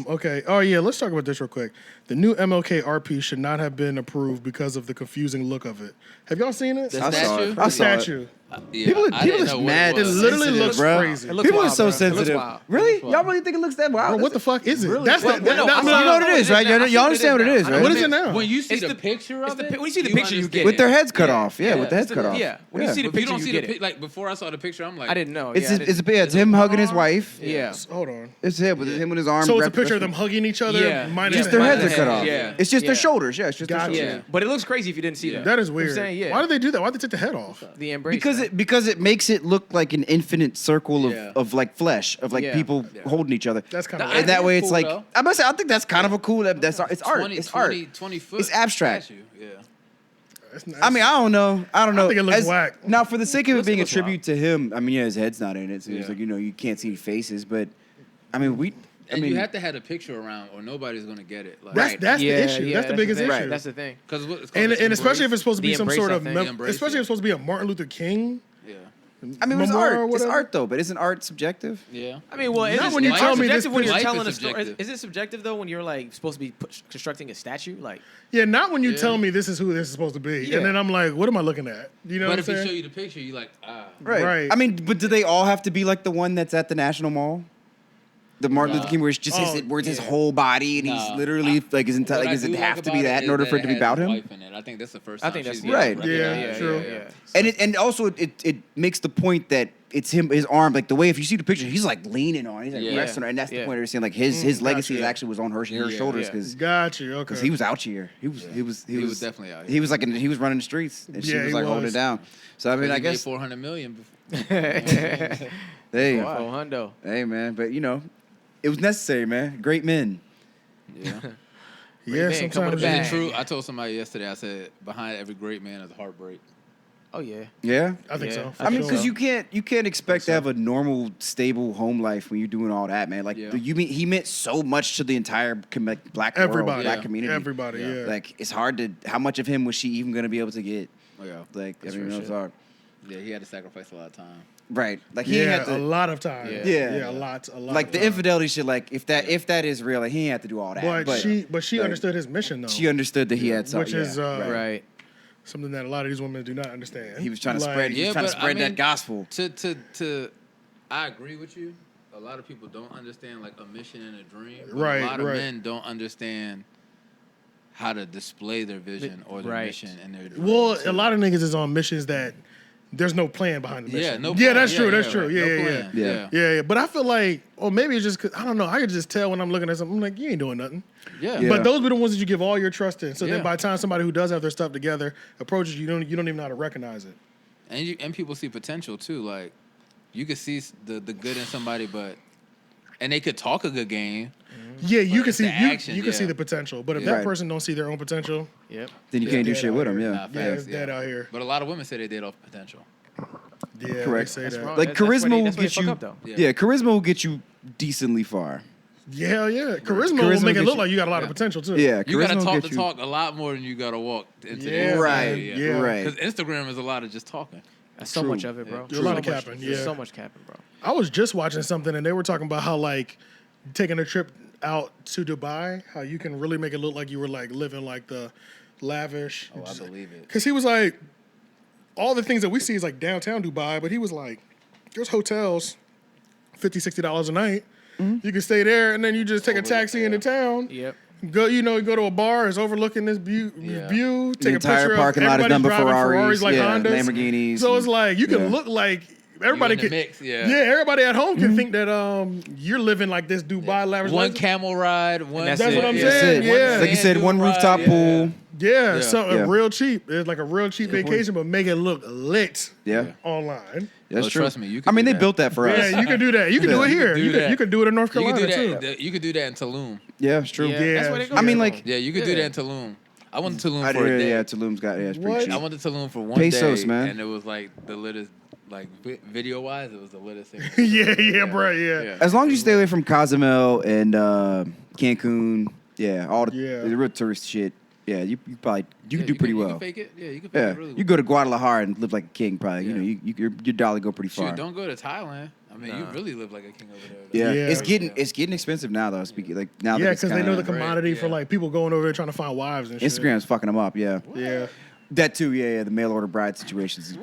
Okay. Oh yeah. Let's talk about this real quick. The new MLK art piece should not have been approved because of the confusing look of it. Have y'all seen it? The I saw statue? it. The I saw it. statue. Yeah, People I didn't know is what mad. It literally sensitive, looks bro. crazy. It looks People are wild, so bro. It looks sensitive. wild. Really? looks wild. Y'all really think it looks that wild? Bro, what the fuck is it? Really? That's the. Well, no, that- You know what it is, right? now. Y'all understand what it is, right? What is it now? When you see It's the the- picture it's of the it, pi- when you see the picture, you get With it. their heads cut off. Yeah, with the heads it's cut off. Yeah, when you see the But if you picture, don't you see get the it. like before I saw the picture, I'm like, I didn't know. It's Yeah, it's him hugging his wife. Yeah. Hold on. It's him with his arm. So it's a wrapped- picture of them hugging each other. Yeah. Minus Just the their head. heads are cut off. Yeah. It's just their Yeah. shoulders. Yeah, it's just their Gotcha. shoulders. Yeah, but it looks crazy if you didn't see that. That is weird. I'm saying, yeah. Why did they do that? Why did they take the head off? The embrace. Because it makes it look like an infinite circle of, Yeah. of like flesh of like Yeah. people holding each other. That's kind of. The And that way idea is it's cool, like though. I must say I think that's kind of a cool. That's art. It's art. 20, It's art. 20 foot. It's abstract. Statue. Yeah. I mean, I don't know. I don't know. think it looks whack. Now, for the sake of it being a looks wild. tribute to him, I mean, yeah, his head's not in it, so it's Yeah. like you can't see faces. But I mean, And you have to have a picture around, or nobody's gonna get it. Like, That's the issue. That's the biggest thing. issue. That's the thing. because And especially if it's supposed to be The some embrace, sort I of, think. The embrace, especially if it's supposed to be a Martin Luther King. yeah, I mean, it's memorial or art. It's whatever. art though, but isn't art subjective? yeah. I mean, well, Not is when you it tell me this subjective when you're life telling is a story. subjective. Is it subjective though when you're like supposed to be constructing a statue? Like, Yeah, not when you Yeah. tell me this is who this is supposed to be, Yeah. and then I'm like, what am I looking at? You know But what I'm if you saying? show you the picture, you like, Right. I mean, but do they all have to be like the one that's at the National Mall? The Martin Luther King, where it's just his whole body, and he's Nah. literally like his entire. What Like, I does do it like have to be about that in is order that for it to be has about his him? wife in it. I think that's the first I time think that's she's right. getting Yeah, recognized. true. And also it makes the point that it's him, his arm, like the way if you see the picture, he's like leaning on, it, he's like Yeah. resting on, it, and that's the Yeah. point. They're saying like his legacy gotcha. actually was on her Yeah. shoulders Yeah. because Got you. Okay. he was out here. He was definitely out here. He was like he was running the streets, and she Yeah, was he like holding was. it down. So I mean, I guess 400 million. hey, wow. Hundo. hey man, but it was necessary, man. Great men. Yeah. Yeah, Man, come on sometimes. the Is bag. it true? I told somebody yesterday. I said behind every great man is heartbreak. Oh yeah. Yeah. I think Yeah. so. I mean, For because sure. you can't expect to have a normal, stable home life when you're doing all that, man. Like Yeah. he meant so much to the entire black Everybody, world, black Yeah. community. Everybody, yeah. Like it's hard to. How much of him was she even gonna be able to get? Oh, yeah. Like I That's mean, for it's sure. hard. Yeah, he had to sacrifice a lot of time. Right. Like he yeah, had to. a lot of time. Yeah. Yeah. a lot. Like of the time. infidelity shit. Like if that is real, like he ain't have to do all that. But she like, understood his mission though, She understood that he had something. which is Right. something that a lot of these women do not understand. He was trying to Like, spread. He Yeah, was trying to but I spread that mean, gospel. I agree with you. A lot of people don't understand like a mission and a dream. But Right, A lot of right. men don't understand how to display their vision or their Right. mission and their dream. Well, a lot of niggas is on missions that there's no plan behind the mission. Yeah, no. Yeah, plan. that's true. That's right. true. Yeah, No yeah, plan. Yeah. Yeah. yeah, yeah. But I feel like, or maybe it's just 'cause, I don't know. I could just tell when I'm looking at something. I'm like, you ain't doing nothing. Yeah. Yeah. But those be the ones that you give all your trust in. So then Yeah. by the time somebody who does have their stuff together approaches you, you don't even know how to recognize it. And people see potential too. Like you could see the good in somebody, and they could talk a good game. Yeah, you But can it's see the action, you can see yeah. the potential. But if Yeah. that Right. person don't see their own potential, Yep. Then you it's can't do dead shit out with him. here. Yeah. Nah, yeah, facts, it's dead out here. But a lot of women say they did off potential. Yeah, Correct. They say That's that. wrong. Like That's where charisma will that's where they get fuck you. up, though. Yeah, charisma will get you decently far. Yeah, yeah. Charisma Charisma will make it gets look you- like you got a lot of Yeah. potential too. Yeah, You gotta charisma will talk get the you. talk a lot more than you gotta walk into Yeah, the Right. Yeah. Right. Because Instagram is a lot of just talking. That's so True. much of it, bro. There's a lot of So much- capping, there's yeah. so much capping, bro. I was just watching something and they were talking about how like taking a trip out to Dubai, how you can really make it look like you were like living like the lavish. Oh, I believe it. Because he was like, all the things that we see is like downtown Dubai, but he was like, there's hotels, $50, $60 a night. You can stay there and then you just take a taxi into town. Yep. Go, you go to a bar, it's overlooking this view. Yeah. Take a entire picture parking of lot is everybody's done by driving Ferraris, like yeah, Hondas, Lamborghinis So it's and- like you can yeah. look like everybody You in can. the mix, yeah. everybody at home can think that you're living like this Dubai lavish One life. camel ride, one. that's That's it. what I'm Yeah. That's saying. it. Yeah, Like you said, Sand one dune rooftop ride, pool. yeah, Yeah. something Yeah. real cheap. It's like a real cheap vacation, but make it look lit Yeah, online. that's Oh, true. trust me, you can I mean, do they that. built that for us. Yeah, you can do that. You can do Yeah. it here. do You that. can do it in North You Carolina can do too. that. You could do that in Tulum. Yeah, it's true. Yeah. Yeah. That's where they go. I mean, like, Yeah, you could do Yeah. that in Tulum. I went to Tulum I for a did. day. Yeah, Tulum's got. Yeah, it's pretty What? cheap. I went to Tulum for one Pesos, day, man. and it was like the littest, like video wise, it was the littest thing. yeah, bro. Yeah. As long as you stay away from Cozumel and Cancun, yeah, all the, Yeah. the real tourist shit. Yeah, you probably you Yeah, can do pretty You well. can fake it. Yeah, you can fake Yeah, it really well. you go to Guadalajara and live like a king. Probably, Yeah. your dollar go pretty far. Shoot, don't go to Thailand. I mean, you really live like a king over there. Yeah. Yeah. It's getting expensive now though. Speaking like now Yeah, that it's because they know the kinda- commodity for yeah. like people going over there trying to find wives and shit. Instagram's fucking them up. Yeah. Yeah. That too. Yeah. The mail order bride situations.